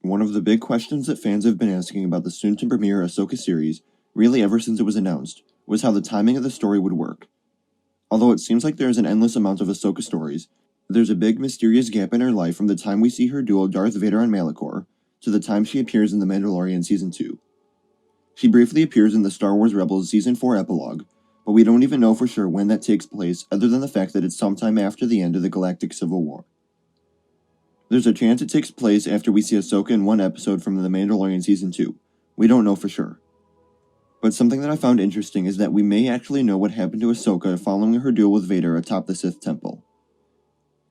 One of the big questions that fans have been asking about the soon-to-premiere Ahsoka series, really ever since it was announced, was how the timing of the story would work. Although it seems like there is an endless amount of Ahsoka stories, there's a big mysterious gap in her life from the time we see her duel Darth Vader on Malachor, to the time she appears in The Mandalorian Season 2. She briefly appears in the Star Wars Rebels Season 4 epilogue, but we don't even know for sure when that takes place other than the fact that it's sometime after the end of the Galactic Civil War. There's a chance it takes place after we see Ahsoka in one episode from The Mandalorian Season 2. We don't know for sure. But something that I found interesting is that we may actually know what happened to Ahsoka following her duel with Vader atop the Sith Temple.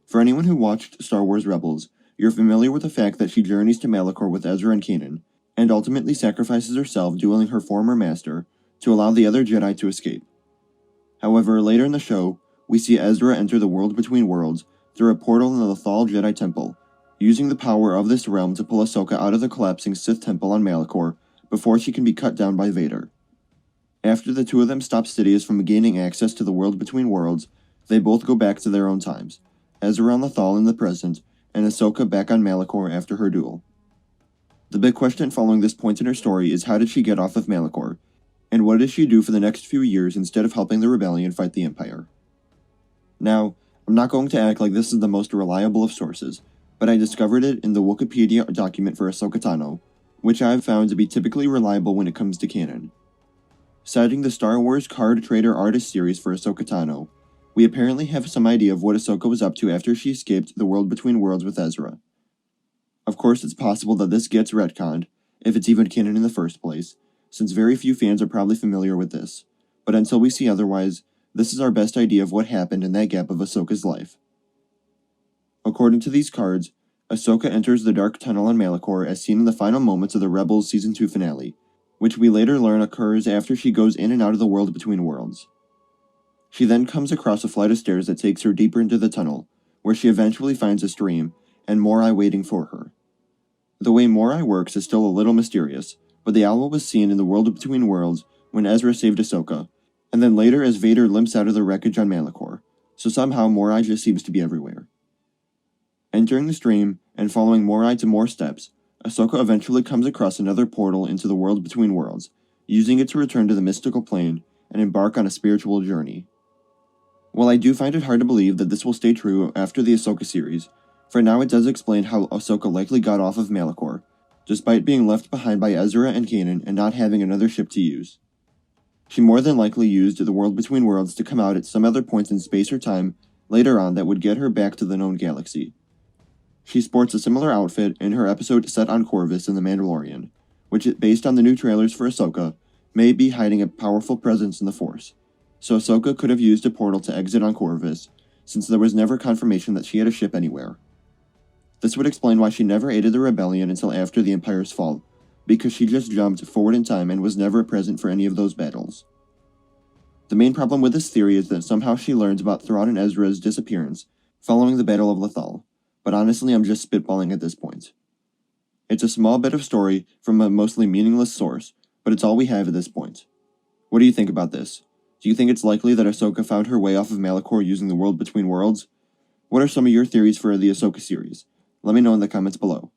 For anyone who watched Star Wars Rebels, you're familiar with the fact that she journeys to Malachor with Ezra and Kanan, and ultimately sacrifices herself dueling her former master to allow the other Jedi to escape. However, later in the show, we see Ezra enter the world between worlds through a portal in the Lothal Jedi Temple, using the power of this realm to pull Ahsoka out of the collapsing Sith Temple on Malachor before she can be cut down by Vader. After the two of them stop Sidious from gaining access to the world between worlds, they both go back to their own times, Ezra on Lothal in the present, and Ahsoka back on Malachor after her duel. The big question following this point in her story is how did she get off of Malachor, and what does she do for the next few years instead of helping the rebellion fight the Empire? Now, I'm not going to act like this is the most reliable of sources, but I discovered it in the Wikipedia document for Ahsoka Tano, which I have found to be typically reliable when it comes to canon. Citing the Star Wars Card Trader Artist series for Ahsoka Tano, we apparently have some idea of what Ahsoka was up to after she escaped the world between worlds with Ezra. Of course, it's possible that this gets retconned, if it's even canon in the first place, since very few fans are probably familiar with this, but until we see otherwise, this is our best idea of what happened in that gap of Ahsoka's life. According to these cards, Ahsoka enters the Dark Tunnel on Malachor as seen in the final moments of the Rebels Season 2 finale, which we later learn occurs after she goes in and out of the world between worlds. She then comes across a flight of stairs that takes her deeper into the tunnel, where she eventually finds a stream, and Morai waiting for her. The way Morai works is still a little mysterious, but the owl was seen in the world between worlds when Ezra saved Ahsoka, and then later as Vader limps out of the wreckage on Malachor, so somehow Morai just seems to be everywhere. Entering the stream, and following Morai to more steps, Ahsoka eventually comes across another portal into the world between worlds, using it to return to the mystical plane and embark on a spiritual journey. While I do find it hard to believe that this will stay true after the Ahsoka series, for now it does explain how Ahsoka likely got off of Malachor, despite being left behind by Ezra and Kanan and not having another ship to use. She more than likely used the world between worlds to come out at some other points in space or time later on that would get her back to the known galaxy. She sports a similar outfit in her episode set on Corvus in The Mandalorian, which, based on the new trailers for Ahsoka, may be hiding a powerful presence in the Force, so Ahsoka could have used a portal to exit on Corvus, since there was never confirmation that she had a ship anywhere. This would explain why she never aided the rebellion until after the Empire's fall, because she just jumped forward in time and was never present for any of those battles. The main problem with this theory is that somehow she learns about Thrawn and Ezra's disappearance following the Battle of Lothal, but honestly I'm just spitballing at this point. It's a small bit of story from a mostly meaningless source, but it's all we have at this point. What do you think about this? Do you think it's likely that Ahsoka found her way off of Malachor using the world between worlds? What are some of your theories for the Ahsoka series? Let me know in the comments below.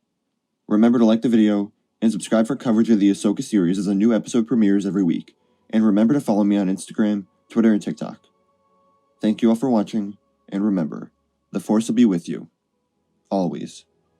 Remember to like the video, and subscribe for coverage of the Ahsoka series as a new episode premieres every week, and remember to follow me on Instagram, Twitter, and TikTok. Thank you all for watching, and remember, the Force will be with you. Always.